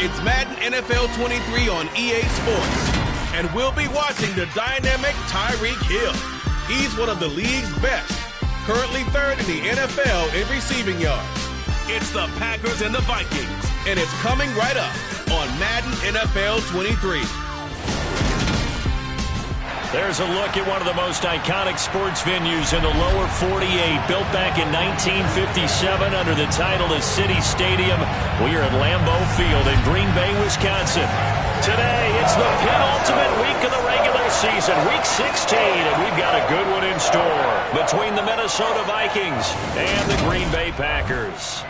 It's Madden NFL 23 on EA Sports. And we'll be watching the dynamic Tyreek Hill. He's one of the league's best, currently third in the NFL in receiving yards. It's the Packers and the Vikings, and it's coming right up on Madden NFL 23. There's a look at one of the most iconic sports venues in the lower 48, built back in 1957 under the title of City Stadium. We are at Lambeau Field in Green Bay, Wisconsin. Today, it's the penultimate week of the regular season, Week 16, and we've got a good one in store between the Minnesota Vikings and the Green Bay Packers.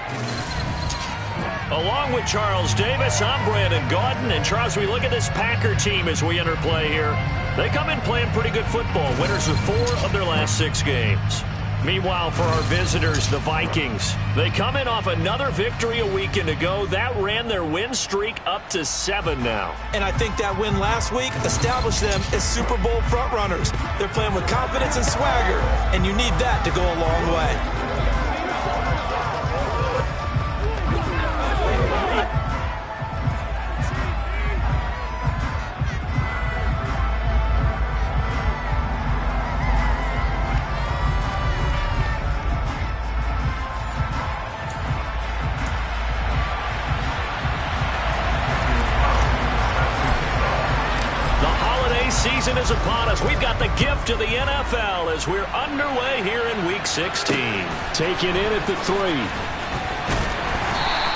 Along with Charles Davis, I'm Brandon Gaudin. And Charles, we look at this Packer team as we enter play here. They come in playing pretty good football. Winners of 4 of their last 6 games. Meanwhile, for our visitors, the Vikings, they come in off another victory a weekend ago. That ran their win streak up to 7 now. And I think that win last week established them as Super Bowl frontrunners. They're playing with confidence and swagger, and you need that to go a long way. Season is upon us. We've got the gift of the NFL as we're underway here in Week 16. Taken in at the 3.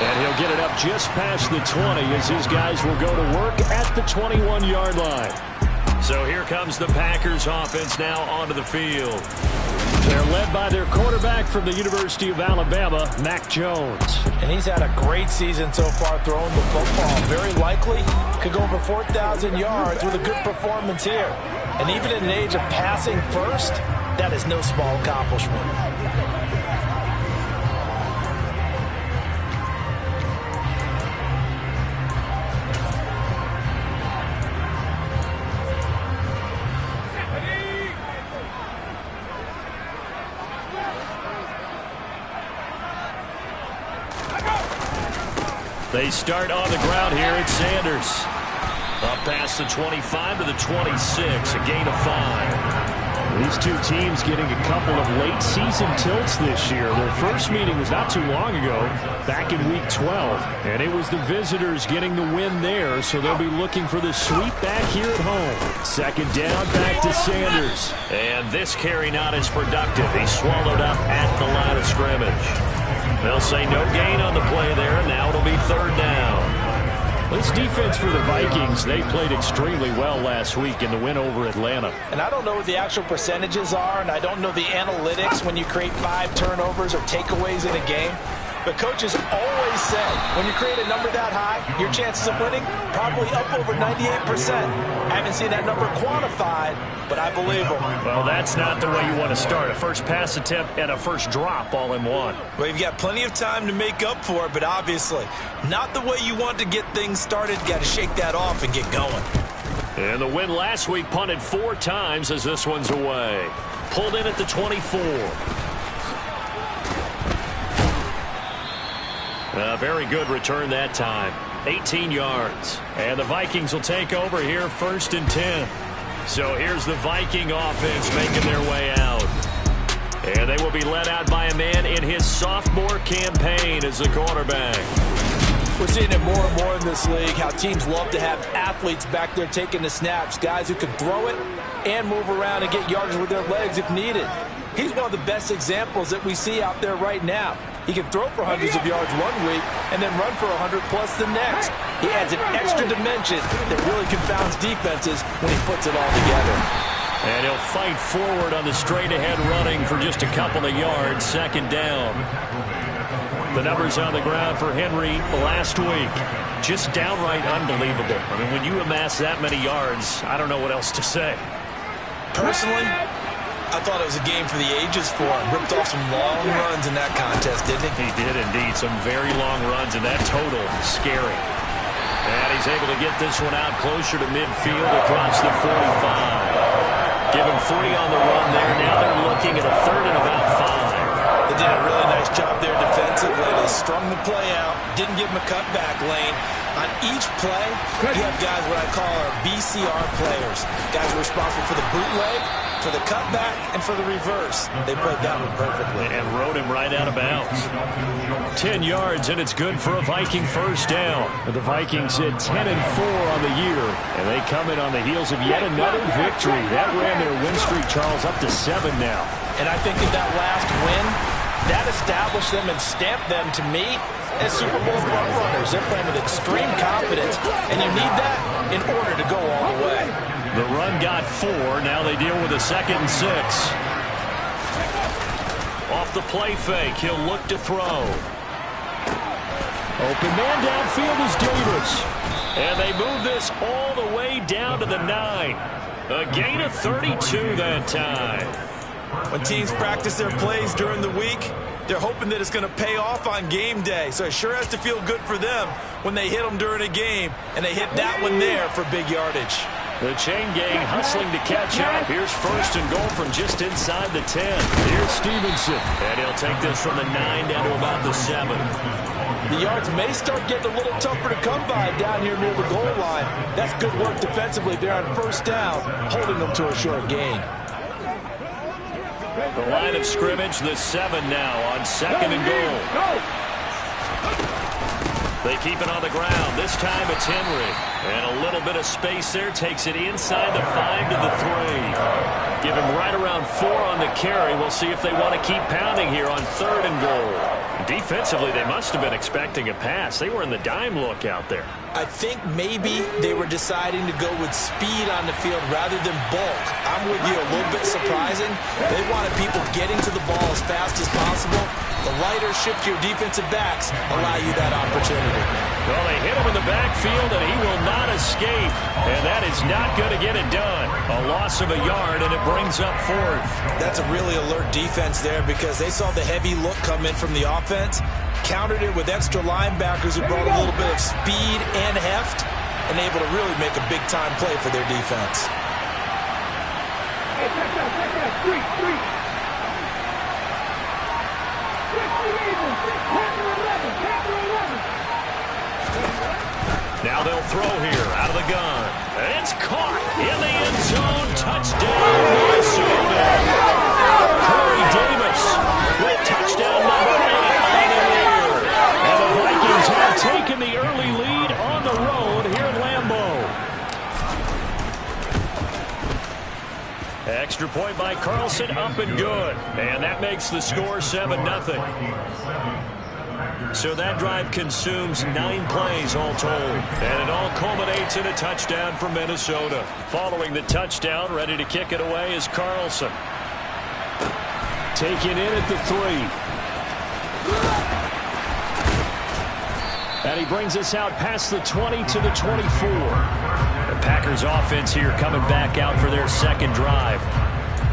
And he'll get it up just past the 20 as his guys will go to work at the 21-yard line. So here comes the Packers offense now onto the field. They're led by their quarterback from the University of Alabama, Mac Jones. And he's had a great season so far throwing the football. Very likely could go over 4,000 yards with a good performance here. And even in an age of passing first, that is no small accomplishment. They start on the ground here at Sanders. Up past the 25 to the 26, a gain of 5. These two teams getting a couple of late season tilts this year. Their first meeting was not too long ago, back in Week 12. And it was the visitors getting the win there, so they'll be looking for the sweep back here at home. Second down, back to Sanders. And this carry not as productive. He swallowed up at the line of scrimmage. They'll say no gain on the play there. Now it'll be third down. This defense for the Vikings, they played extremely well last week in the win over Atlanta. And I don't know what the actual percentages are, and I don't know the analytics when you create 5 turnovers or takeaways in a game. But coaches always say when you create a number that high, your chances of winning probably up over 98%. I haven't seen that number quantified, but I believe them. Well, that's not the way you want to start. A first pass attempt and a first drop all in one. Well, you've got plenty of time to make up for it, but obviously not the way you want to get things started. Got to shake that off and get going. And the win last week punted 4 times as this one's away. Pulled in at the 24. A very good return that time. 18 yards. And the Vikings will take over here first and 10. So here's the Viking offense making their way out. And they will be led out by a man in his sophomore campaign as the quarterback. We're seeing it more and more in this league, how teams love to have athletes back there taking the snaps, guys who can throw it and move around and get yards with their legs if needed. He's one of the best examples that we see out there right now. He can throw for hundreds of yards one week and then run for 100+ the next. He adds an extra dimension that really confounds defenses when he puts it all together. And he'll fight forward on the straight-ahead running for just a couple of yards. Second down. The numbers on the ground for Henry last week. Just downright unbelievable. I mean, when you amass that many yards, I don't know what else to say. Personally, I thought it was a game for the ages for him. Ripped off some long runs in that contest, didn't he? He did indeed. Some very long runs, and that total is scary. And he's able to get this one out closer to midfield across the 45. Give him 3 on the run there. Now they're looking at a third and about 5. They did a really nice job there defensively to strung the play out, didn't give him a cutback lane. On each play, you have guys what I call our BCR players. Guys who are responsible for the bootleg, for the cutback, and for the reverse. They played that one perfectly. And rode him right out of bounds. 10 yards, and it's good for a Viking first down. The Vikings hit 10-4 on the year, and they come in on the heels of yet another victory. That ran their win streak, Charles, up to 7 now. And I think that last win, that established them and stamped them, to me, as Super Bowl front runners. They're playing with extreme confidence, and you need that in order to go all the way. The run got 4. Now they deal with a 2nd and 6. Off the play fake, he'll look to throw. Open man downfield is Davis. And they move this all the way down to the 9. A gain of 32 that time. When teams practice their plays during the week, they're hoping that it's going to pay off on game day. So it sure has to feel good for them when they hit them during a game, and they hit that one there for big yardage. The chain gang hustling to catch up. Here's 1st and goal from just inside the 10. Here's Stevenson. And he'll take this from the 9 down to about the 7. The yards may start getting a little tougher to come by down here near the goal line. That's good work defensively there on 1st down, holding them to a short gain. The line of scrimmage, the 7 now on 2nd and goal. They keep it on the ground. This time it's Henry. And a little bit of space there. Takes it inside the 5 to the 3. Give him right around 4 on the carry. We'll see if they want to keep pounding here on 3rd and goal. Defensively, they must have been expecting a pass. They were in the dime look out there. I think maybe they were deciding to go with speed on the field rather than bulk. I'm with you, a little bit surprising. They wanted people getting to the ball as fast as possible. The lighter, shiftier defensive backs allow you that opportunity. Well, they hit him in the backfield, and he will not escape. And that is not going to get it done. A loss of a yard, and it brings up 4th. That's a really alert defense there because they saw the heavy look come in from the offense, countered it with extra linebackers who brought a little bit of speed and heft, and able to really make a big-time play for their defense. Now they'll throw here out of the gun. And it's caught in the end zone. Touchdown, Minnesota. Corey Davis with touchdown number 8 on the year. And the Vikings have taken the early lead on the road here in Lambeau. Extra point by Carlson, up and good. And that makes the score 7-0. So that drive consumes 9 plays all told. And it all culminates in a touchdown for Minnesota. Following the touchdown, ready to kick it away is Carlson. Taken in at the 3. And he brings us out past the 20 to the 24. The Packers offense here coming back out for their 2nd drive.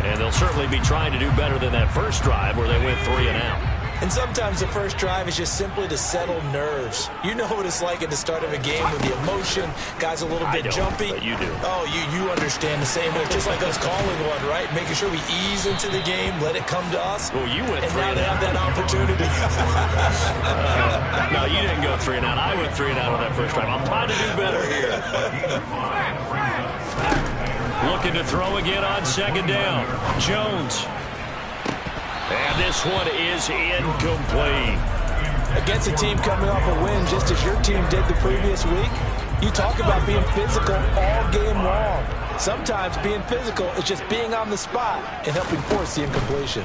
And they'll certainly be trying to do better than that first drive where they went 3 and out. And sometimes the first drive is just simply to settle nerves. You know what it's like at the start of a game with the emotion, guys a little bit jumpy. But you do. Oh, you understand the same. It's just like us calling one, right? Making sure we ease into the game, let it come to us. Well, you went 3 and out. And now they have that opportunity. No, you didn't go 3 and out. I went 3 and out on that first drive. I'm trying to do better here. Looking to throw again on 2nd down. Jones. And this one is incomplete. Against a team coming off a win just as your team did the previous week, you talk about being physical all game long. Sometimes being physical is just being on the spot and helping force the incompletion.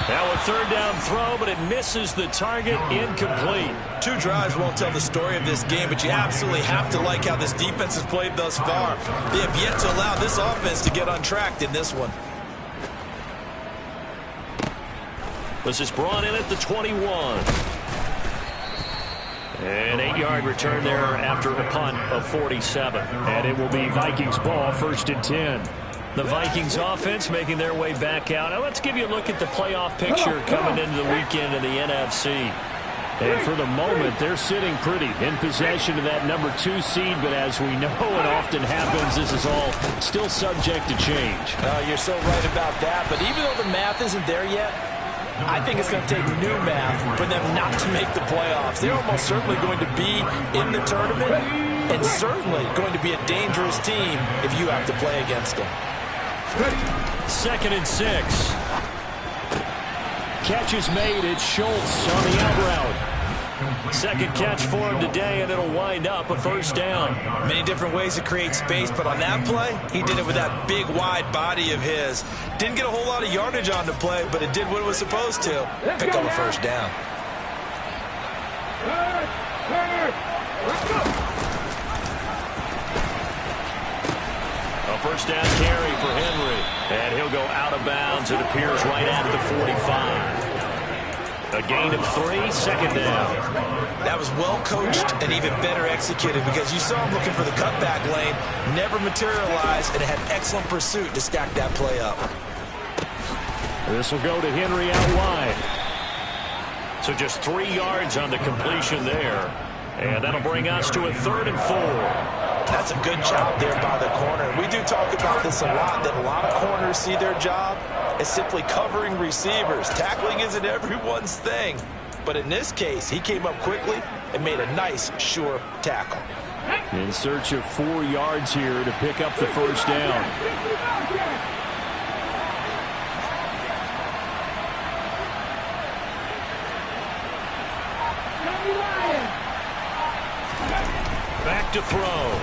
Now a 3rd down throw, but it misses the target, incomplete. 2 drives won't tell the story of this game, but you absolutely have to like how this defense has played thus far. They have yet to allow this offense to get untracked in this one. This is brought in at the 21. An 8-yard return there after a punt of 47. And it will be Vikings ball, 1st and 10. The Vikings offense making their way back out. Now let's give you a look at the playoff picture coming into the weekend in the NFC. And for the moment, they're sitting pretty in possession of that number 2 seed. But as we know it often happens, this is all still subject to change. You're so right about that. But even though the math isn't there yet, I think it's going to take new math for them not to make the playoffs. They're almost certainly going to be in the tournament and certainly going to be a dangerous team if you have to play against them. 2nd and 6. Catch is made. It's Schultz on the out route. Second catch for him today, and it'll wind up a first down. Many different ways to create space, but on that play, he did it with that big, wide body of his. Didn't get a whole lot of yardage on the play, but it did what it was supposed to. Pick up a first down. A first down carry for Henry, and he'll go out of bounds. It appears right at the 45. A gain of 3, 2nd down. That was well coached and even better executed because you saw him looking for the cutback lane, never materialized, and had excellent pursuit to stack that play up. This will go to Henry out wide. So just 3 yards on the completion there. And that'll bring us to a 3rd and 4. That's a good job there by the corner. We do talk about this a lot, that a lot of corners see their job as simply covering receivers. Tackling isn't everyone's thing. But in this case, he came up quickly and made a nice, sure tackle. In search of 4 yards here to pick up the first down. Back to throw.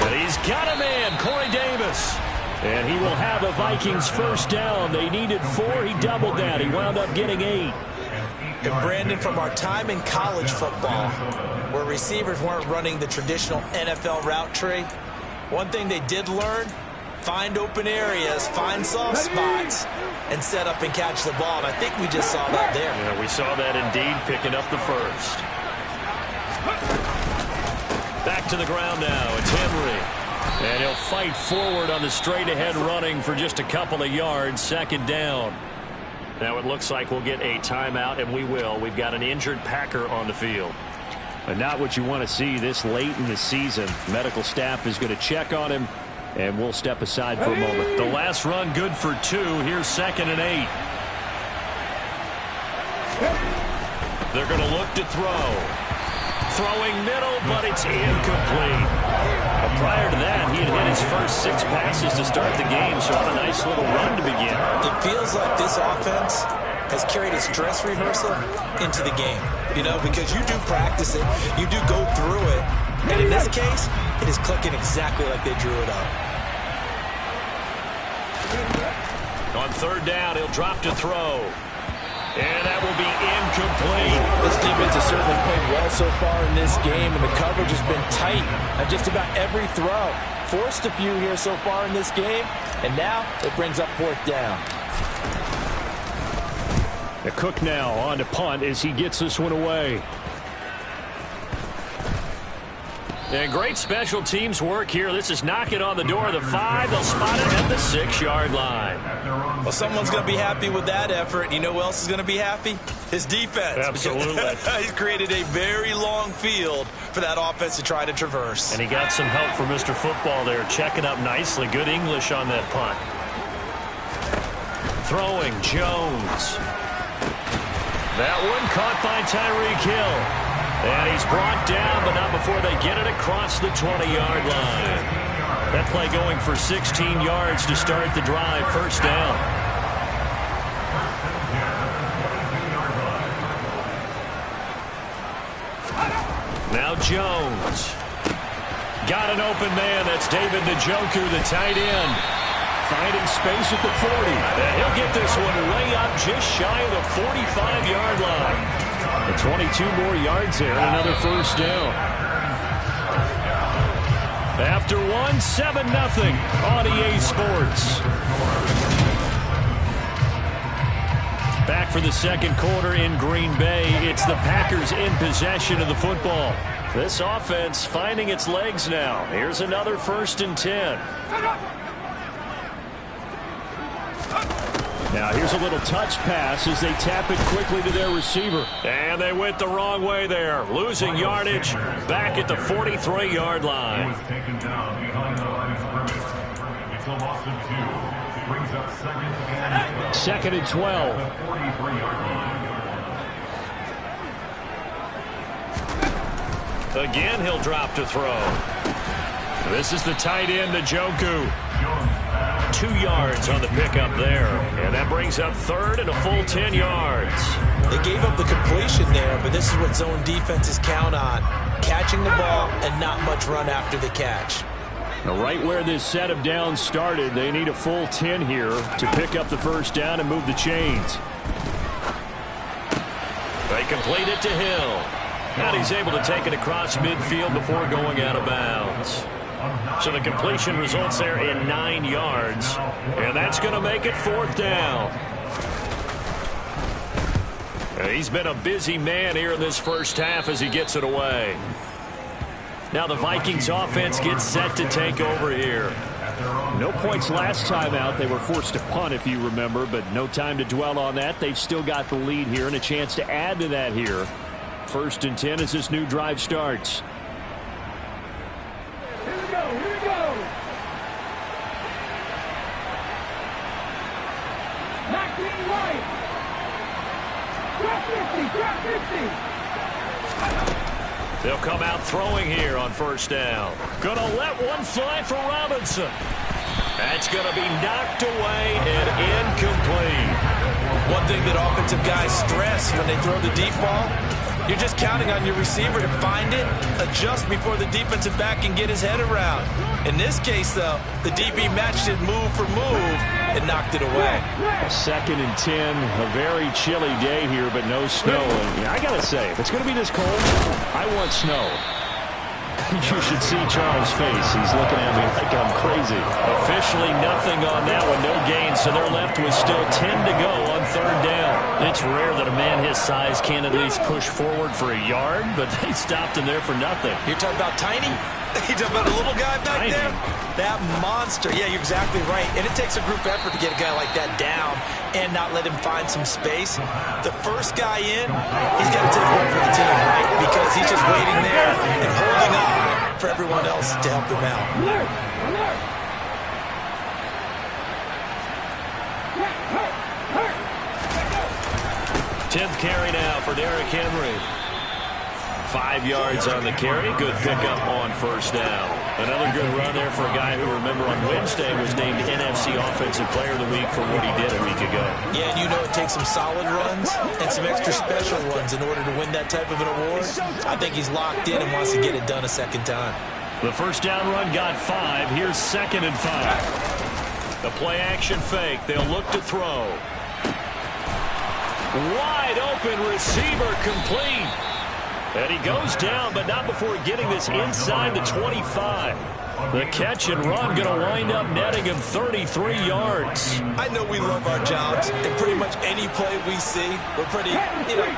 And he's got a man, Corey Davis. And he will have a Vikings first down. They needed 4. He doubled that. He wound up getting 8. And Brandon, from our time in college football, where receivers weren't running the traditional NFL route tree, one thing they did learn, find open areas, find soft spots, and set up and catch the ball. And I think we just saw that there. Yeah, we saw that indeed, picking up the first. Back to the ground now. It's Henry. And he'll fight forward on the straight-ahead running for just a couple of yards. 2nd down. Now it looks like we'll get a timeout, and we will. We've got an injured Packer on the field. But not what you want to see this late in the season. Medical staff is going to check on him, and we'll step aside for a moment. The last run good for 2. Here's 2nd and 8. They're going to look to throw. Throwing middle, but it's incomplete. But prior to that, he had hit his first 6 passes to start the game, so on a nice little run to begin. It feels like this offense has carried its dress rehearsal into the game, you know, because you do practice it, you do go through it, and in this case, it is clicking exactly like they drew it up. On 3rd down, he'll drop to throw. And that will be incomplete. This defense has certainly played well so far in this game, and the coverage has been tight on just about every throw. Forced a few here so far in this game, and now it brings up 4th down. The Cook now on to punt as he gets this one away. And great special teams work here. This is knocking on the door of the 5. They'll spot it at the 6-yard line. Well, someone's going to be happy with that effort. You know who else is going to be happy? His defense. Absolutely. He's created a very long field for that offense to try to traverse. And he got some help from Mr. Football there, checking up nicely. Good English on that punt. Throwing, Jones. That one caught by Tyreek Hill. And he's brought down, but not before they get it across the 20-yard line. That play going for 16 yards to start the drive. First down. Now Jones. Got an open man. That's David Njoku, the tight end. Finding space at the 40. And he'll get this one way up just shy of the 45-yard line. 22 more yards there and another first down. After 1, 7-0 on EA Sports. Back for the 2nd quarter in Green Bay. It's the Packers in possession of the football. This offense finding its legs now. Here's another 1st and 10. Now here's a little touch pass as they tap it quickly to their receiver. And they went the wrong way there. Losing yardage back at the 43-yard line. Second and 12. Again, he'll drop to throw. This is the tight end, Njoku. 2 yards on the pickup there. And that brings up third and a full 10 yards. They gave up the completion there, but this is what zone defenses count on. Catching the ball and not much run after the catch. Now, right where this set of downs started, they need a full 10 here to pick up the first down and move the chains. They complete it to Hill. And he's able to take it across midfield before going out of bounds. So the completion results there in 9 yards. And that's going to make it 4th down. And he's been a busy man here in this first half as he gets it away. Now the Vikings offense gets set to take over here. No points last time out. They were forced to punt, if you remember, but no time to dwell on that. They've still got the lead here and a chance to add to that here. 1st and 10 as this new drive starts. Here we go. Not being right. Drop 50. They'll come out throwing here on 1st down. Gonna let one fly for Robinson. That's gonna be knocked away and incomplete. One thing that offensive guys stress when they throw the deep ball, you're just counting on your receiver to find it, adjust before the defensive back can get his head around. In this case, though, the DB matched it move for move and knocked it away. 2nd and 10, a very chilly day here, but no snow. And I gotta say, if it's gonna be this cold, I want snow. You should see Charles' face. He's looking at me like I'm crazy. Officially nothing on that one. No gain, so they're left with still 10 to go on 3rd down. It's rare that a man his size can at least push forward for a yard, but they stopped him there for nothing. You're talking about tiny? You're talking about a little guy back Tiny. there? That monster. Yeah, you're exactly right. And it takes a group effort to get a guy like that down and not let him find some space. The first guy in, he's got to take one for the team, right? Because he's just waiting there and holding on for everyone else to help him out. Alert. 10th carry now for Derrick Henry. 5 yards on the carry. Good pickup on 1st down. Another good run there for a guy who, remember, on Wednesday was named NFC Offensive Player of the Week for what he did a week ago. Yeah, and you know it takes some solid runs and some extra special ones in order to win that type of an award. I think he's locked in and wants to get it done a second time. The 1st down run got 5. Here's 2nd and 5. The play action fake. They'll look to throw. Wide open receiver complete. And he goes down, but not before getting this inside the 25. The catch and run going to wind up netting him 33 yards. I know we love our jobs, and pretty much any play we see, we're pretty,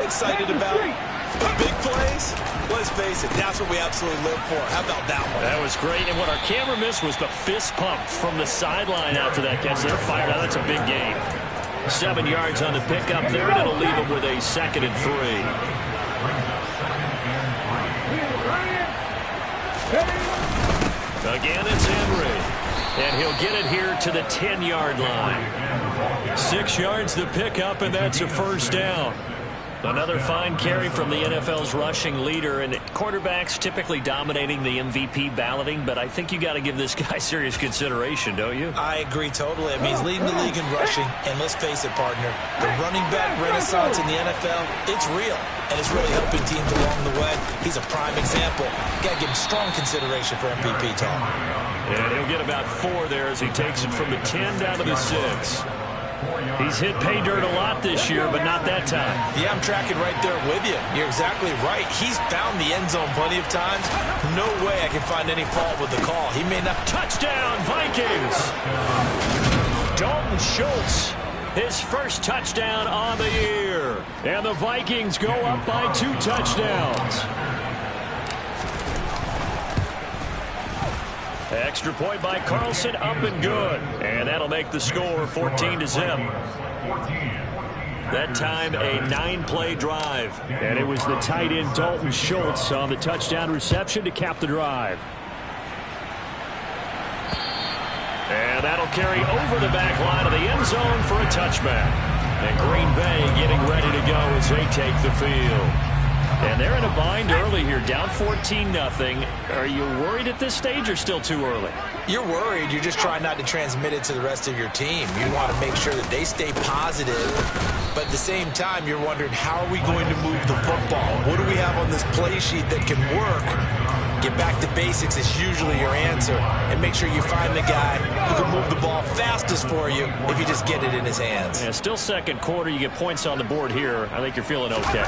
excited about. But big plays, let's face it, that's what we absolutely live for. How about that one? That was great, and what our camera missed was the fist pump from the sideline after that catch. They're fired out. That's a big gain. 7 yards on the pickup there, and it'll leave him with a 2nd and 3. Again, it's Henry. And he'll get it here to the 10-yard line. 6 yards the pickup, and that's a 1st down. Another fine carry from the NFL's rushing leader, and quarterbacks typically dominating the MVP balloting, but I think you got to give this guy serious consideration, don't you? I agree totally. I mean, he's leading the league in rushing, and let's face it, partner, the running back renaissance in the NFL, it's real, and it's really helping teams along the way. He's a prime example. Got to give him strong consideration for MVP talk. And he'll get about 4 there as he takes it from the 10 down to the 6. He's hit pay dirt a lot this year, but not that time. Yeah, I'm tracking right there with you. You're exactly right. He's found the end zone plenty of times. No way I can find any fault with the call. He may not. Touchdown, Vikings! Dalton Schultz, his first touchdown on the year. And the Vikings go up by 2 touchdowns. Extra point by Carlson, up and good. And that'll make the score 14-0. That time a 9-play drive. And it was the tight end Dalton Schultz on the touchdown reception to cap the drive. And that'll carry over the back line of the end zone for a touchback. And Green Bay getting ready to go as they take the field. And they're in a bind early here, down 14-0. Are you worried at this stage or still too early? You're worried. You're just trying not to transmit it to the rest of your team. You want to make sure that they stay positive. But at the same time, you're wondering, how are we going to move the football? What do we have on this play sheet that can work? Get back to basics is usually your answer. And make sure you find the guy who can move the ball fastest for you if you just get it in his hands. Yeah, still second quarter. You get points on the board here. I think you're feeling okay.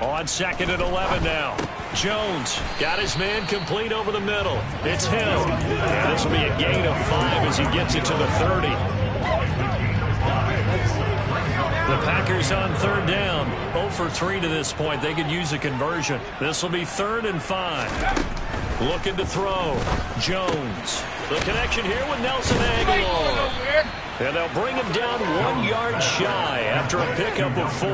On 2nd and 11 now. Jones got his man complete over the middle. It's Hill. And this will be a gain of 5 as he gets it to the 30. The Packers on 3rd down. 0 for 3 to this point. They could use a conversion. This will be 3rd and 5. Looking to throw. Jones. The connection here with Nelson Aguilar. And they'll bring him down 1 yard shy after a pickup of 4.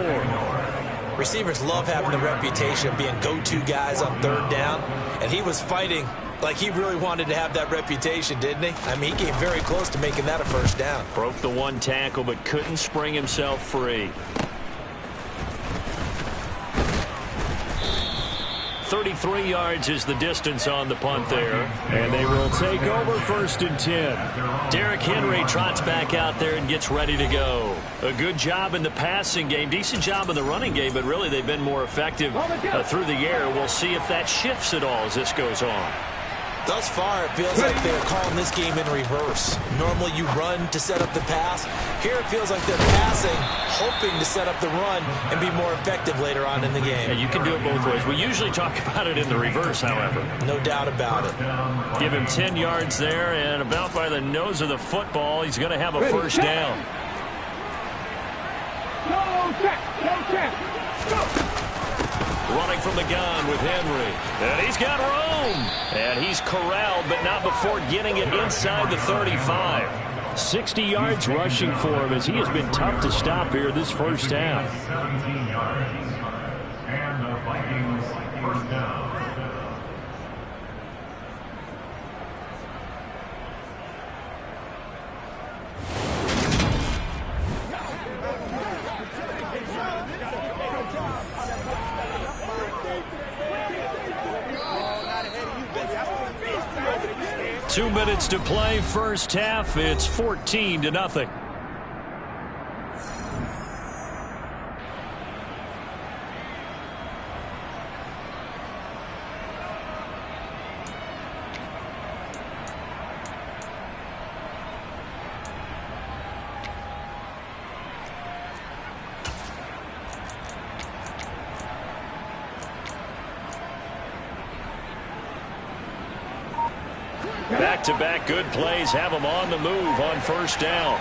Receivers love having the reputation of being go-to guys on 3rd down, and he was fighting like he really wanted to have that reputation, didn't he? I mean, he came very close to making that a 1st down. Broke the 1 tackle, but couldn't spring himself free. 33 yards is the distance on the punt there. And they will take over 1st and 10. Derrick Henry trots back out there and gets ready to go. A good job in the passing game. Decent job in the running game, but really they've been more effective through the air. We'll see if that shifts at all as this goes on. Thus far, it feels like they're calling this game in reverse. Normally you run to set up the pass. Here it feels like they're passing, hoping to set up the run and be more effective later on in the game. Yeah, you can do it both ways. We usually talk about it in the reverse, however. No doubt about it. Give him 10 yards there, and about by the nose of the football, he's going to have a 1st down. No check. Go. Running from the gun with Henry. And he's got room. And he's corralled, but not before getting it inside the 35. 60 yards rushing for him as he has been tough to stop here this first half. 17 yards. And the Vikings 1st down. Two minutes to play, first half. It's 14-0. Back-to-back good plays have them on the move on 1st down.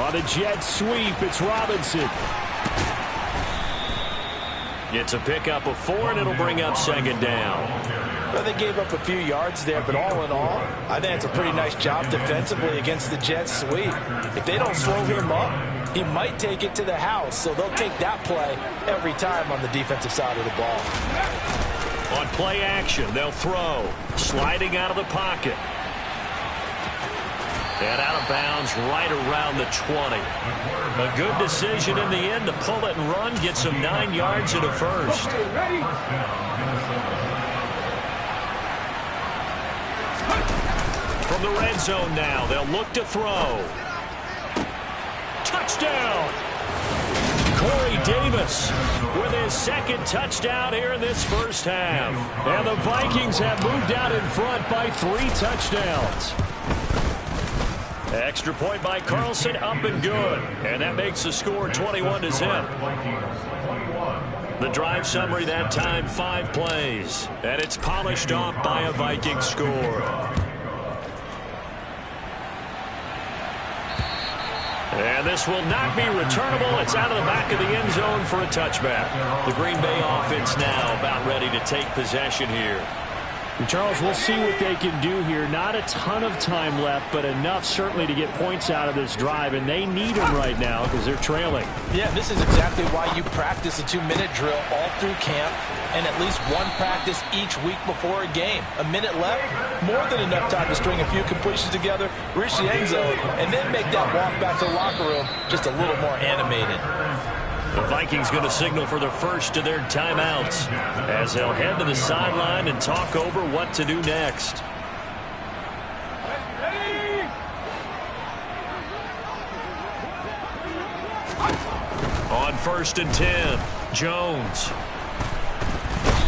On a jet sweep, it's Robinson. It's a pickup of 4, and it'll bring up 2nd down. Well, they gave up a few yards there, but all in all, I think it's a pretty nice job defensively against the jet sweep. If they don't slow him up, he might take it to the house, so they'll take that play every time on the defensive side of the ball. On play action, they'll throw. Sliding out of the pocket. And out of bounds right around the 20. A good decision in the end to pull it and run. Gets him 9 yards and a 1st. From the red zone now, they'll look to throw. Touchdown! Corey Davis with his 2nd touchdown here in this first half. And the Vikings have moved out in front by 3 touchdowns. Extra point by Carlson, up and good. And that makes the score 21-0. The drive summary that time, 5 plays. And it's polished off by a Viking score. And this will not be returnable. It's out of the back of the end zone for a touchback. The Green Bay offense now about ready to take possession here. And Charles, we'll see what they can do here. Not a ton of time left, but enough certainly to get points out of this drive, and they need them right now because they're trailing. Yeah, this is exactly why you practice a 2-minute drill all through camp. and at least one practice each week before a game. A minute left, more than enough time to string a few completions together, reach the end zone, and then make that walk back to the locker room just a little more animated. The Vikings going to signal for the first of their timeouts as they'll head to the sideline and talk over what to do next. On 1st and 10, Jones.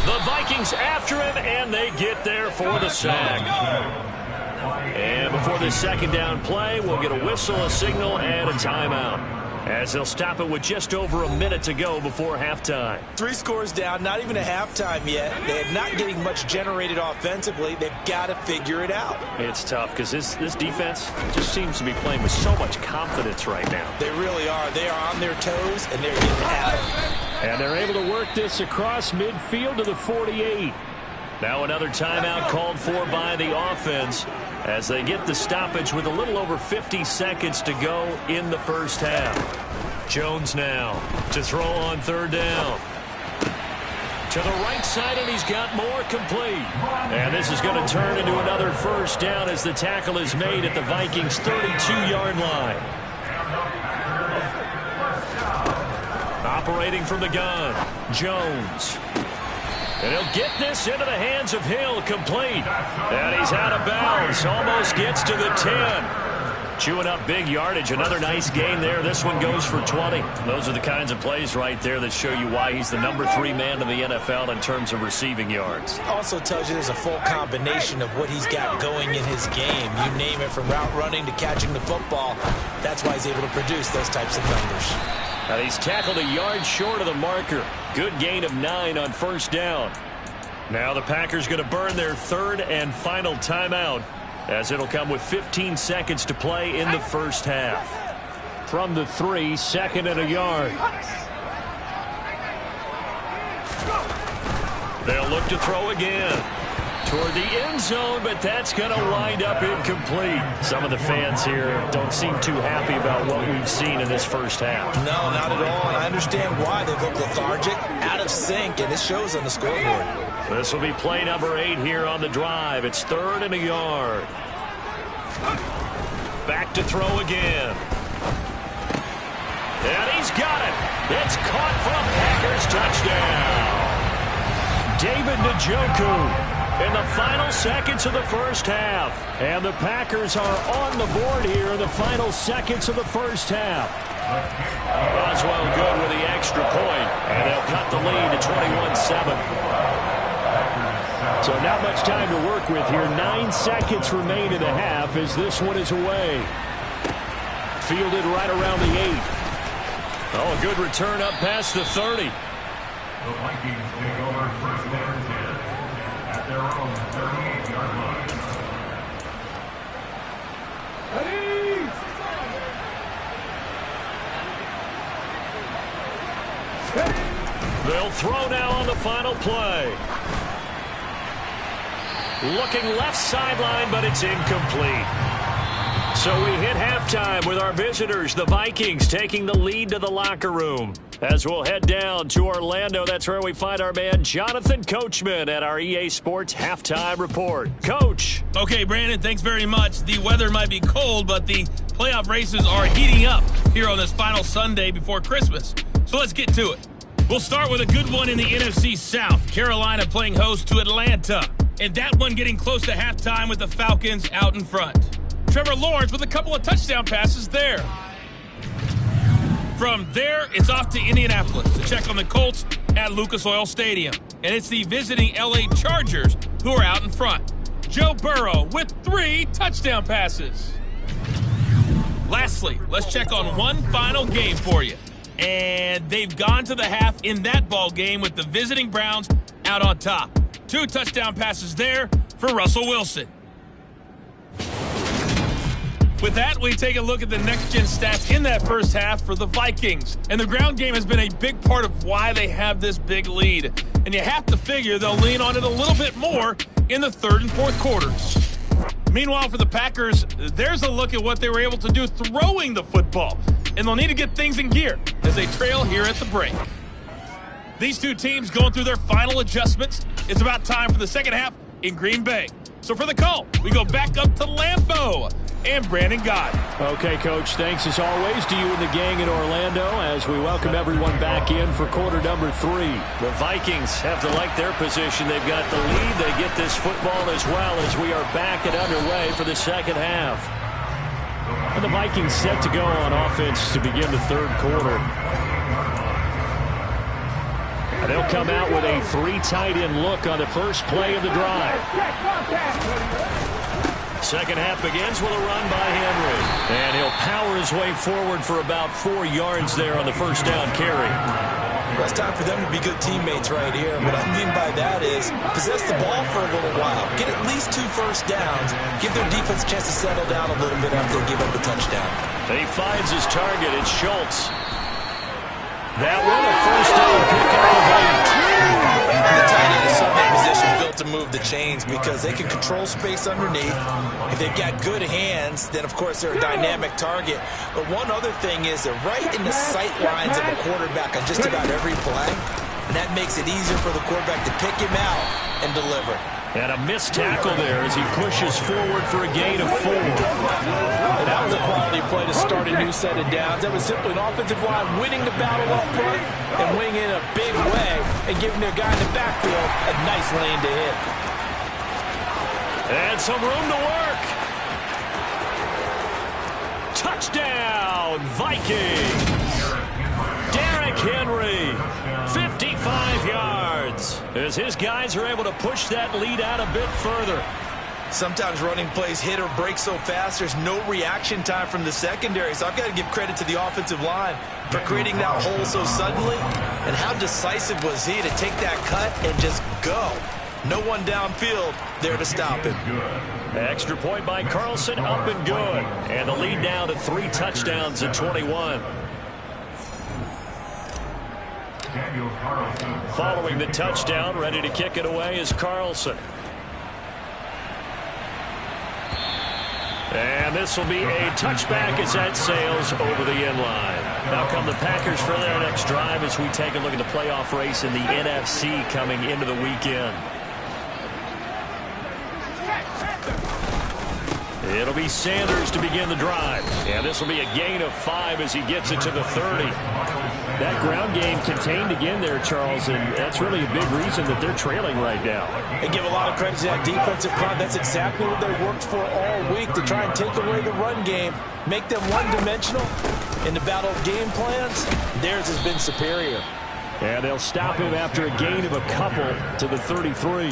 The Vikings after him, and they get there for the sack. And before this second down play, we'll get a whistle, a signal, and a timeout, as they'll stop it with just over a minute to go before halftime. 3 scores down, not even a halftime yet. They're not getting much generated offensively. They've got to figure it out. It's tough because this defense just seems to be playing with so much confidence right now. They really are. They are on their toes, and they're getting at it. And they're able to work this across midfield to the 48. Now another timeout called for by the offense as they get the stoppage with a little over 50 seconds to go in the first half. Jones now to throw on 3rd down. To the right side, and he's got more complete. And this is going to turn into another first down as the tackle is made at the Vikings' 32-yard line. Operating from the gun, Jones. And he'll get this into the hands of Hill, complete. And he's out of bounds, almost gets to the 10. Chewing up big yardage, another nice gain there. This one goes for 20. Those are the kinds of plays right there that show you why he's the number 3 man in the NFL in terms of receiving yards. Also tells you there's a full combination of what he's got going in his game. You name it, from route running to catching the football. That's why he's able to produce those types of numbers. And he's tackled a yard short of the marker. Good gain of 9 on 1st down. Now the Packers going to burn their 3rd and final timeout, as it'll come with 15 seconds to play in the first half. From the 3, 2nd and a yard. They'll look to throw again toward the end zone, but that's going to wind up incomplete. Some of the fans here don't seem too happy about what we've seen in this first half. No, not at all, and I understand why. They look lethargic, out of sync, and it shows on the scoreboard. This will be play number 8 here on the drive. It's 3rd and a yard. Back to throw again. And he's got it. It's caught from Packers touchdown. David Njoku in the final seconds of the first half. And the Packers are on the board here in the final seconds of the first half. Boswell good with the extra point, and they'll cut the lead to 21-7. So not much time to work with here. 9 seconds remain in the half as this one is away. Fielded right around the 8. Oh, a good return up past the 30. The Vikings take over 1st and 10 at their own 38-yard line. They'll throw now on the final play. Looking left sideline, but it's incomplete. So we hit halftime with our visitors, the Vikings, taking the lead to the locker room. As we'll head down to Orlando, that's where we find our man Jonathan Coachman at our EA Sports Halftime Report. Coach. Okay, Brandon, thanks very much. The weather might be cold, but the playoff races are heating up here on this final Sunday before Christmas. So let's get to it. We'll start with a good one in the NFC South. Carolina playing host to Atlanta. And that one getting close to halftime with the Falcons out in front. Trevor Lawrence with a couple of touchdown passes there. From there, it's off to Indianapolis to check on the Colts at Lucas Oil Stadium. And it's the visiting LA Chargers who are out in front. Joe Burrow with 3 touchdown passes. Lastly, let's check on one final game for you. And they've gone to the half in that ball game with the visiting Browns out on top. 2 touchdown passes there for Russell Wilson. With that, we take a look at the next-gen stats in that first half for the Vikings. And the ground game has been a big part of why they have this big lead. And you have to figure they'll lean on it a little bit more in the 3rd and 4th quarters. Meanwhile, for the Packers, there's a look at what they were able to do throwing the football. And they'll need to get things in gear as they trail here at the break. These two teams going through their final adjustments. It's about time for the second half in Green Bay. So for the call, we go back up to Lambeau and Brandon Gott. Okay, Coach, thanks as always to you and the gang in Orlando as we welcome everyone back in for quarter number 3. The Vikings have to like their position. They've got the lead. They get this football as well as we are back and underway for the second half. And the Vikings set to go on offense to begin the third quarter. And they'll come out with a 3 tight end look on the first play of the drive. Second half begins with a run by Henry. And he'll power his way forward for about 4 yards there on the first down carry. Well, it's time for them to be good teammates right here. What I mean by that is possess the ball for a little while. Get at least 2 first downs. Give their defense a chance to settle down a little bit after they give up a touchdown. And he finds his target. It's Schultz. That one, a first down pickup of 8. The tight end is in position built to move the chains because they can control space underneath. If they've got good hands, then, of course, they're a dynamic target. But one other thing is they're right in the sight lines of a quarterback on just about every play. And that makes it easier for the quarterback to pick him out and deliver. And a missed tackle there as he pushes forward for a gain of 4. And that was a quality play to start a new set of downs. That was simply an offensive line winning the battle up front and winning in a big way and giving their guy in the backfield a nice lane to hit. And some room to work. Touchdown, Vikings. Derrick Henry, 55 yards, as his guys are able to push that lead out a bit further. Sometimes running plays hit or break so fast, there's no reaction time from the secondary. So I've got to give credit to the offensive line for creating that hole so suddenly. And how decisive was he to take that cut and just go? No one downfield there to stop him. Extra point by Carlson, up and good. And the lead now to 3 touchdowns in 21. Following the touchdown, ready to kick it away is Carlson. And this will be a touchback as that sails over the end line. Now come the Packers for their next drive as we take a look at the playoff race in the NFC coming into the weekend. It'll be Sanders to begin the drive. And this will be a gain of 5 as he gets it to the 30. That ground game contained again there, Charles, and that's really a big reason that they're trailing right now. And give a lot of credit to that defensive front. That's exactly what they worked for all week, to try and take away the run game, make them one-dimensional. In the battle of game plans, theirs has been superior. And they'll stop him after a gain of a couple to the 33.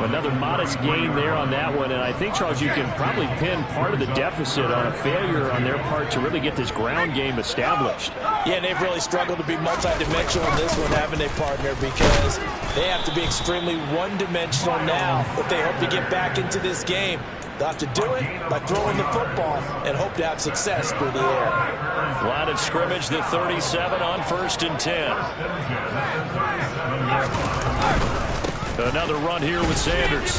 Another modest gain there on that one. And I think, Charles, you can probably pin part of the deficit on a failure on their part to really get this ground game established. Yeah, and they've really struggled to be multidimensional in this one, haven't they, partner? Because they have to be extremely one-dimensional now if they hope to get back into this game. They'll have to do it by throwing the football and hope to have success through the air. Line of scrimmage, the 37 on 1st and 10. Another run here with Sanders.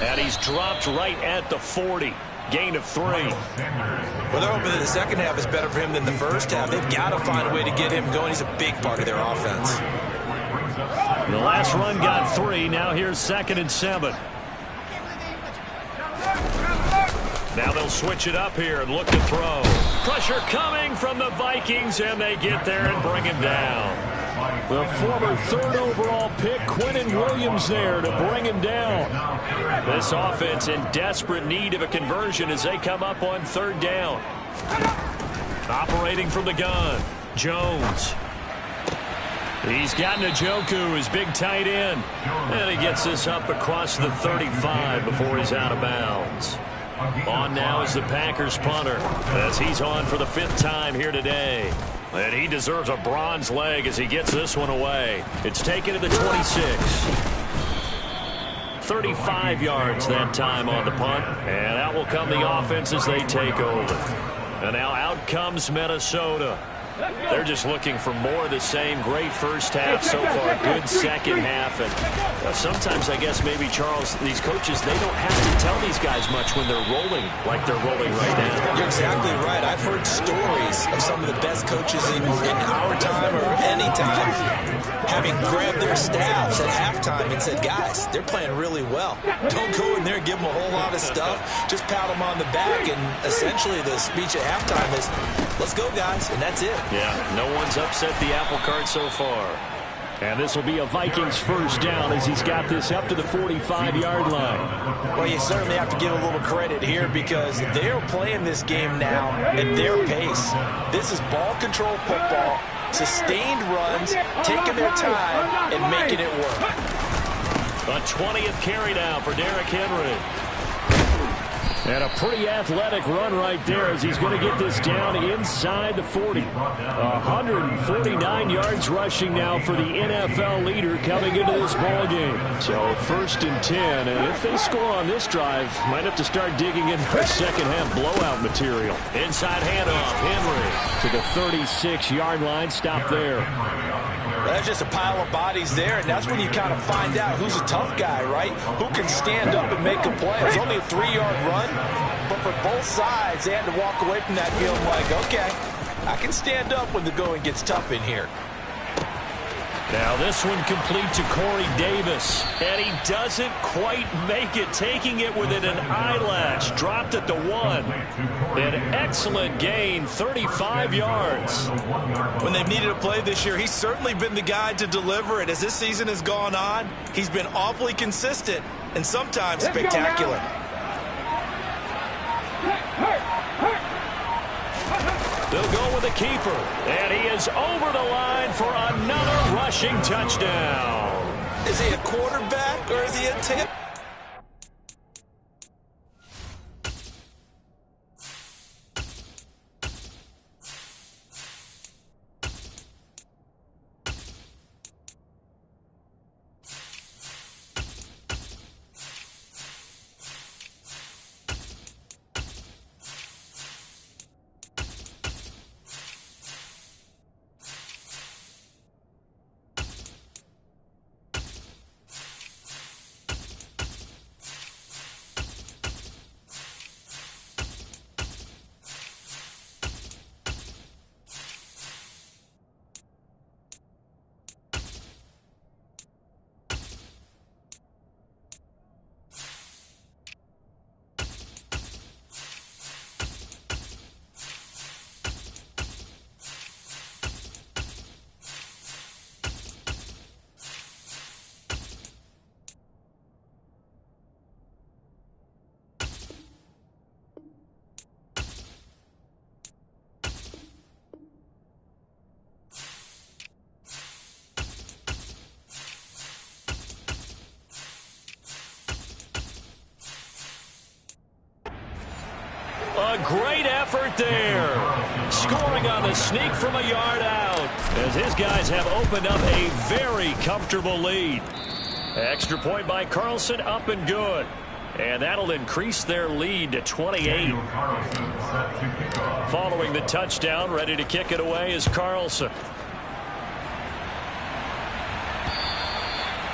And he's dropped right at the 40. Gain of 3. Well, they're hoping that the second half is better for him than the first half. They've got to find a way to get him going. He's a big part of their offense. The last run got 3. Now here's 2nd and 7. Now they'll switch it up here and look to throw. Pressure coming from the Vikings, and they get there and bring him down. The former 3rd overall pick, Quinnen Williams, there to bring him down. This offense in desperate need of a conversion as they come up on 3rd down. Operating from the gun, Jones. He's got Njoku, his big tight end. And he gets this up across the 35 before he's out of bounds. On now is the Packers punter as he's on for the 5th time here today. And he deserves a bronze leg as he gets this one away. It's taken to the 26. 35 yards that time on the punt. And out will come the offense as they take over. And now out comes Minnesota. They're just looking for more of the same. Great first half so far. Good second half. And sometimes, I guess, maybe, Charles, these coaches, they don't have to tell these guys much when they're rolling like they're rolling right now. You're exactly right. I've heard stories of some of the best coaches in our time or any time having grabbed their staffs at halftime and said, guys, they're playing really well. Don't go in there and give them a whole lot of stuff. Just pat them on the back. And essentially the speech at halftime is, let's go, guys. And that's it. Yeah, no one's upset the apple cart so far. And this will be a Vikings first down as he's got this up to the 45-yard line. Well, you certainly have to give a little credit here because they're playing this game now at their pace. This is ball control football, sustained runs, taking their time, and making it work. A 20th carry now for Derrick Henry. And a pretty athletic run right there as he's going to get this down inside the 40. 149 yards rushing now for the NFL leader coming into this ball game. So 1st and 10, and if they score on this drive, might have to start digging in for second half blowout material. Inside handoff, Henry to the 36-yard line. Stop there. That's just a pile of bodies there, and that's when you kind of find out who's a tough guy, right? Who can stand up and make a play. It's only a 3-yard run, but for both sides, they had to walk away from that feeling like, okay, I can stand up when the going gets tough in here. Now this one complete to Corey Davis, and he doesn't quite make it, taking it within an eyelash. Dropped at the 1. An excellent gain, 35 yards. When they've needed a play this year, he's certainly been the guy to deliver it. As this season has gone on, he's been awfully consistent and sometimes spectacular. They'll go with a keeper, and he is over the line for another rushing touchdown. Is he a quarterback or is he a tip? A great effort there. Scoring on the sneak from a yard out as his guys have opened up a very comfortable lead. Extra point by Carlson, up and good. And that'll increase their lead to 28. Following the touchdown, ready to kick it away is Carlson.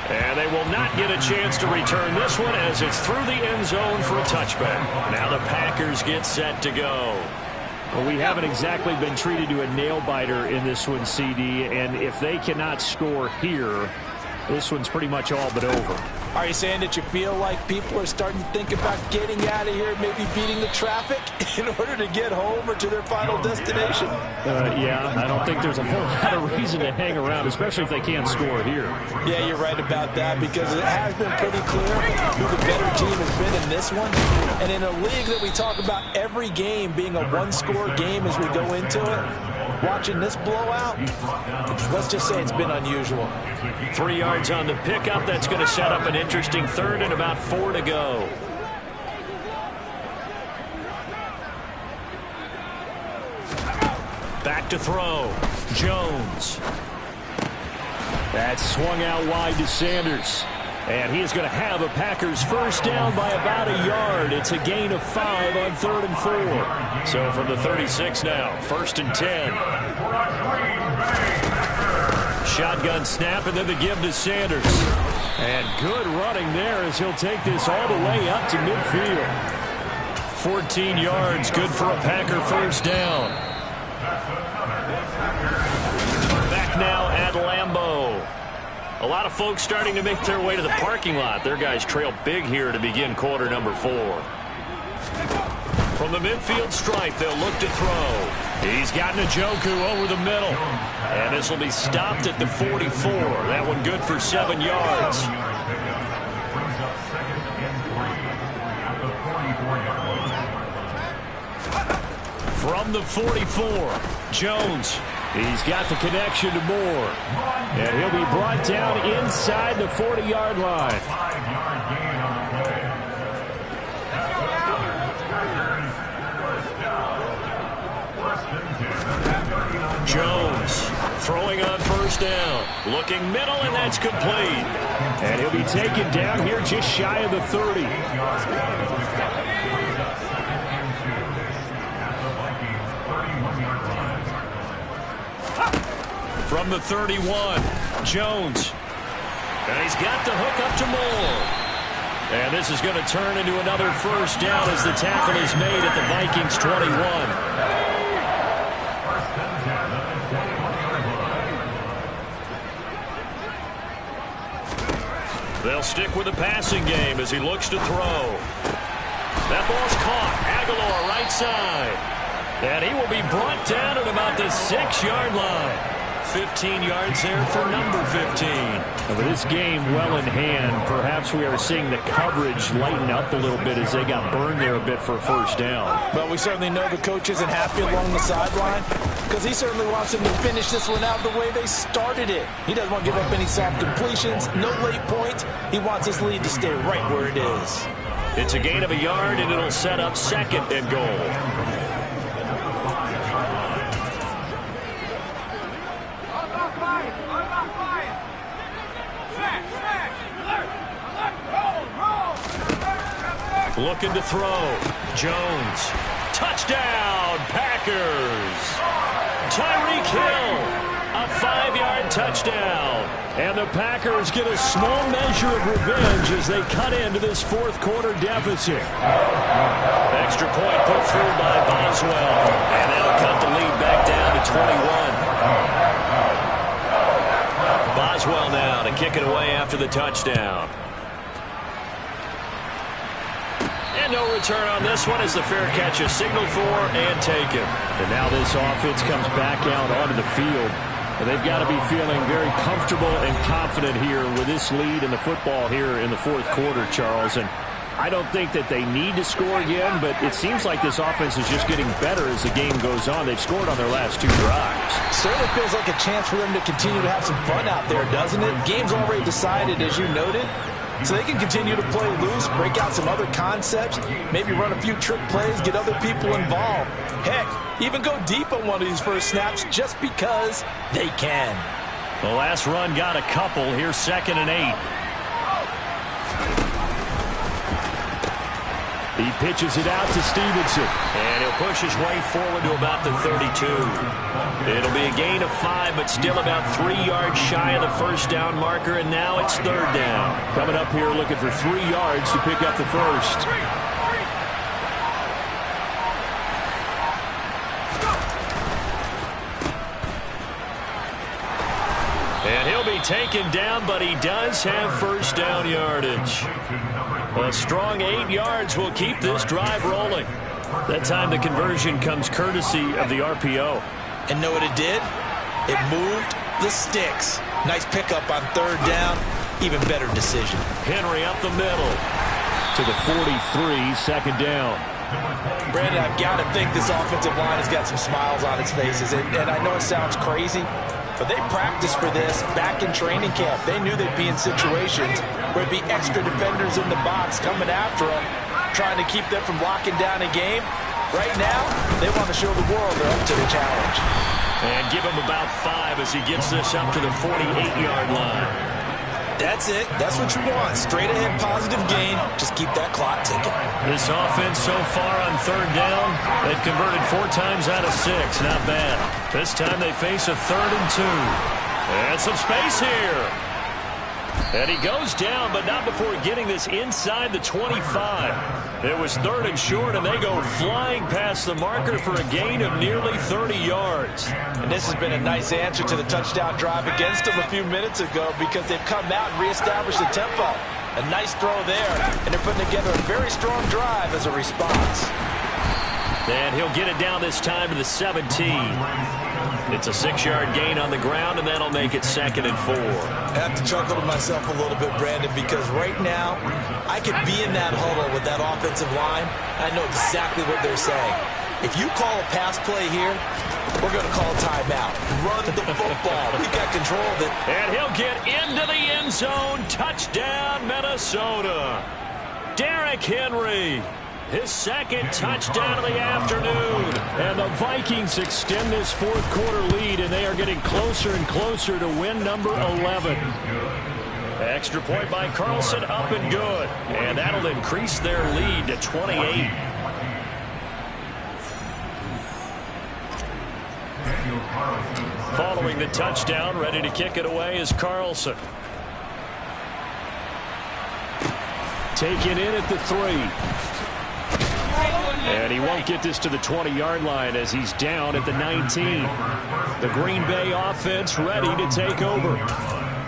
And they will not get a chance to return this one as it's through the end zone for a touchback. Now the Packers get set to go. Well, we haven't exactly been treated to a nail-biter in this one, CD. And if they cannot score here, this one's pretty much all but over. Are you saying that you feel like people are starting to think about getting out of here, maybe beating the traffic in order to get home or to their final destination? Yeah, I don't think there's a whole lot of reason to hang around, especially if they can't score here. Yeah, you're right about that because it has been pretty clear who the better team has been in this one. And in a league that we talk about every game being a one-score game as we go into it, watching this blowout, let's just say it's been unusual. 3 yards on the pickup. That's going to set up an interesting third and about 4 to go. Back to throw. Jones. That swung out wide to Sanders. And he is going to have a Packers first down by about a yard. It's a gain of 5 on 3rd and 4. So from the 36 now, 1st and 10. Shotgun snap, and then the give to Sanders. And good running there as he'll take this all the way up to midfield. 14 yards, good for a Packer first down. Back now at Lambeau. A lot of folks starting to make their way to the parking lot. Their guys trail big here to begin quarter number 4. From the midfield stripe, they'll look to throw. He's got Njoku over the middle. And this will be stopped at the 44. That one good for 7 yards. From the 44, Jones. He's got the connection to Moore. And he'll be brought down inside the 40-yard line. 5-yard gain on the play. Jones throwing on first down. Looking middle, and that's complete. And he'll be taken down here just shy of the 30. From the 31, Jones. And he's got the hook up to Moore. And this is going to turn into another first down as the tackle is made at the Vikings 21. They'll stick with the passing game as he looks to throw. That ball's caught. Aguilar right side. And he will be brought down at about the 6-yard line. 15 yards there for number 15. With this game well in hand, perhaps we are seeing the coverage lighten up a little bit as they got burned there a bit for a first down. But we certainly know the coach isn't happy along the sideline because he certainly wants them to finish this one out the way they started it. He doesn't want to give up any soft completions, no late points. He wants his lead to stay right where it is. It's a gain of a yard, and it'll set up 2nd and goal. Looking to throw. Jones. Touchdown, Packers. Tyreek Hill. A 5-yard touchdown. And the Packers get a small measure of revenge as they cut into this 4th quarter deficit. Extra point put through by Boswell. And that'll cut the lead back down to 21. Boswell now to kick it away after the touchdown. And no return on this one as the fair catch is signaled for and taken. And now this offense comes back out onto the field. And they've got to be feeling very comfortable and confident here with this lead in the football here in the 4th quarter, Charles. And I don't think that they need to score again, but it seems like this offense is just getting better as the game goes on. They've scored on their last 2 drives. Certainly feels like a chance for them to continue to have some fun out there, doesn't it? Game's already decided, as you noted. So they can continue to play loose, break out some other concepts, maybe run a few trick plays, get other people involved. Heck, even go deep on one of these first snaps just because they can. The last run got a couple. Here's 2nd and 8. He pitches it out to Stevenson. And he'll push his way forward to about the 32. It'll be a gain of 5, but still about 3 yards shy of the first down marker, and now it's 3rd down. Coming up here looking for 3 yards to pick up the first. And he'll be taken down, but he does have first down yardage. A strong 8 yards will keep this drive rolling. That time the conversion comes courtesy of the RPO. And know what it did? It moved the sticks. Nice pickup on 3rd down. Even better decision. Henry up the middle. To the 43, 2nd down. Brandon, I've got to think this offensive line has got some smiles on its faces. And I know it sounds crazy, but they practiced for this back in training camp. They knew they'd be in situations where it'd be extra defenders in the box coming after them, trying to keep them from locking down a game. Right now, they want to show the world they're up to the challenge. And give him about 5 as he gets this up to the 48-yard line. That's it. That's what you want. Straight ahead positive gain. Just keep that clock ticking. This offense so far on third down, they've converted 4 times out of 6. Not bad. This time they face a 3rd and 2. And some space here. And he goes down, but not before getting this inside the 25. It was 3rd and short, and they go flying past the marker for a gain of nearly 30 yards. And this has been a nice answer to the touchdown drive against them a few minutes ago because they've come out and reestablished the tempo. A nice throw there, and they're putting together a very strong drive as a response. And he'll get it down this time to the 17. It's a 6-yard gain on the ground, and that'll make it 2nd and 4. I have to chuckle to myself a little bit, Brandon, because right now I could be in that huddle with that offensive line, and I know exactly what they're saying. If you call a pass play here, we're going to call a timeout. Run the football. We've got control of it. And he'll get into the end zone. Touchdown, Minnesota. Derrick Henry. His 2nd touchdown of the afternoon. And the Vikings extend this 4th quarter lead, and they are getting closer and closer to win number 11. Extra point by Carlson, up and good. And that'll increase their lead to 28. Following the touchdown, ready to kick it away is Carlson. Taken in at the 3. And he won't get this to the 20-yard line as he's down at the 19. The Green Bay offense ready to take over.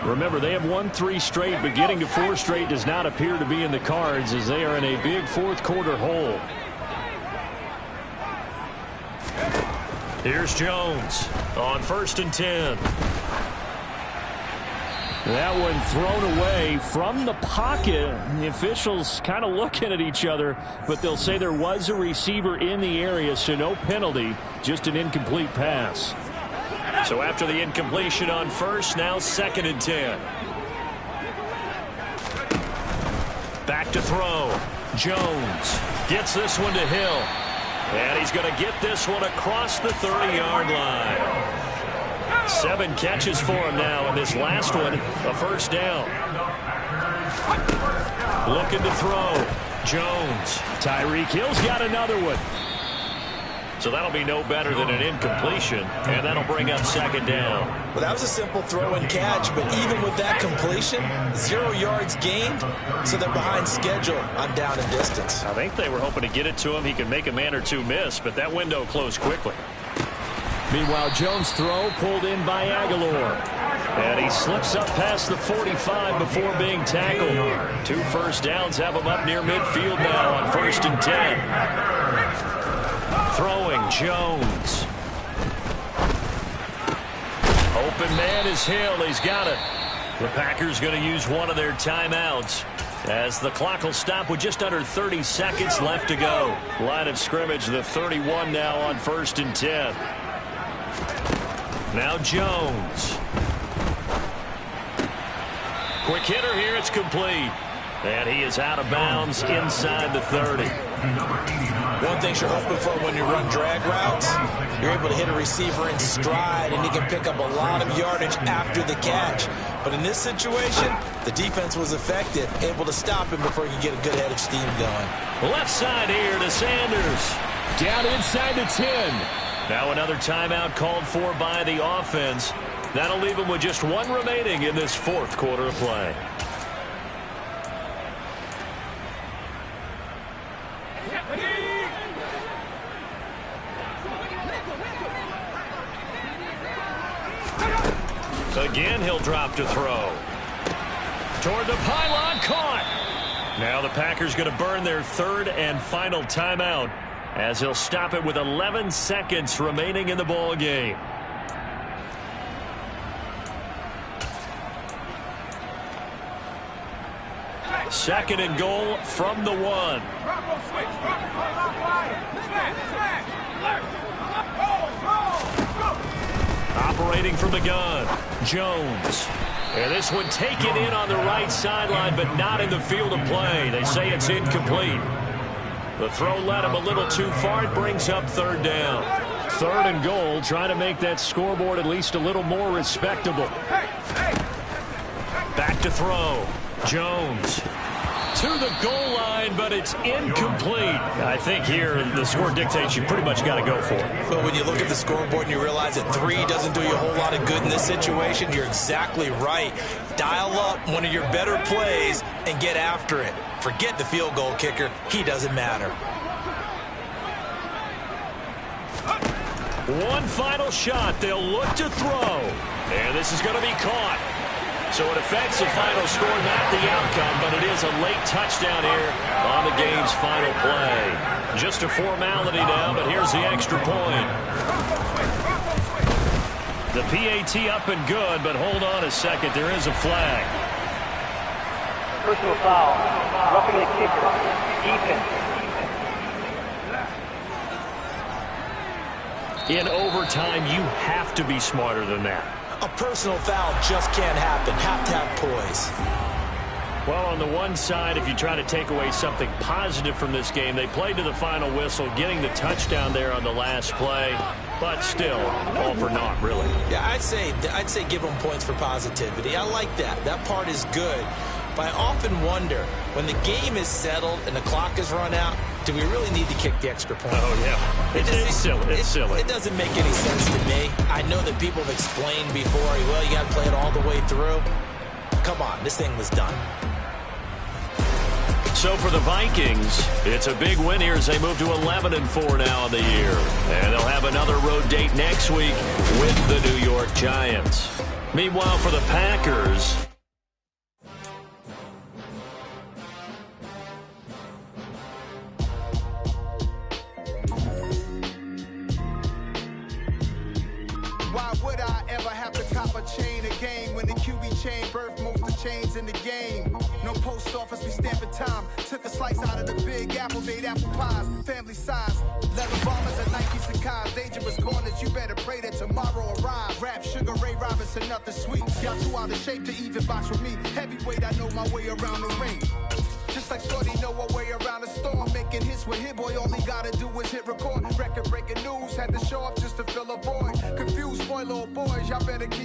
Remember, they have won 3 straight, but getting to 4 straight does not appear to be in the cards as they are in a big 4th quarter hole. Here's Jones on 1st and 10. That one thrown away from the pocket. The officials kind of looking at each other, but they'll say there was a receiver in the area, so no penalty, just an incomplete pass. So after the incompletion on 1st, now 2nd and 10. Back to throw. Jones gets this one to Hill. And he's going to get this one across the 30-yard line. 7 catches for him now, and this last one, a 1st down. Looking to throw. Jones. Tyreek Hill's got another one. So that'll be no better than an incompletion, and that'll bring up 2nd down. Well, that was a simple throw and catch, but even with that completion, 0 yards gained, so they're behind schedule on down and distance. I think they were hoping to get it to him. He could make a man or 2 miss, but that window closed quickly. Meanwhile, Jones' throw pulled in by Aguilar. And he slips up past the 45 before being tackled. 2 first downs have him up near midfield now on 1st and 10. Throwing Jones. Open man is Hill. He's got it. The Packers going to use one of their timeouts as the clock will stop with just under 30 seconds left to go. Line of scrimmage, the 31 now on 1st and 10. Now Jones. Quick hitter here. It's complete. And he is out of bounds inside the 30. One thing you're hoping for when you run drag routes, you're able to hit a receiver in stride, and he can pick up a lot of yardage after the catch. But in this situation, the defense was effective, able to stop him before he could get a good head of steam going. Left side here to Sanders. Down inside the 10. Now another timeout called for by the offense. That'll leave him with just 1 remaining in this 4th quarter of play. Again, he'll drop to throw. Toward the pylon, caught. Now the Packers going to burn their 3rd and final timeout as he'll stop it with 11 seconds remaining in the ball game. Second and goal from the 1. Operating from the gun, Jones. And this one taken in on the right sideline, but not in the field of play. They say it's incomplete. The throw led him a little too far. It brings up 3rd down. 3rd and goal, trying to make that scoreboard at least a little more respectable. Back to throw. Jones to the goal line, but it's incomplete. I think here the score dictates you pretty much got to go for it. But when you look at the scoreboard and you realize that 3 doesn't do you a whole lot of good in this situation, you're exactly right. Dial up one of your better plays and get after it. Forget the field goal kicker. He doesn't matter. One final shot. They'll look to throw. And this is going to be caught. So it affects the final score, not the outcome, but it is a late touchdown here on the game's final play. Just a formality now, but here's the extra point. The PAT up and good, but hold on a second. There is a flag. Personal foul. Roughing the kicker. Defense. In overtime, you have to be smarter than that. A personal foul just can't happen. Have to have poise. Well, on the one side, if you try to take away something positive from this game, they played to the final whistle, getting the touchdown there on the last play. But still, all for naught, really. Yeah, I'd say give them points for positivity. I like that. That part is good. But I often wonder, when the game is settled and the clock is run out, do we really need to kick the extra point? Oh, yeah. It's silly. It's silly. It doesn't make any sense to me. I know that people have explained before, well, you got to play it all the way through. Come on, this thing was done. So for the Vikings, it's a big win here as they move to 11-4 now in the year. And they'll have another road date next week with the New York Giants. Meanwhile, for the Packers, why would I ever have to cop a chain again when the QB chain birthed most of the chains in the game? No post office, we stamping time. Took a slice out of the big apple, made apple pies, family size. Leather bombers and Nike Sacais, dangerous corners, you better pray that tomorrow arrives. Rap, Sugar Ray Robinson, nothing sweet. Y'all too out of shape to even box with me. Heavyweight, I know my way around the ring. Just like Shorty know her way around the storm. Making hits with Hit Boy, all he gotta do is hit record. Record breaking news, had to show up just to fill a void. Confused, spoiled little boys, y'all better keep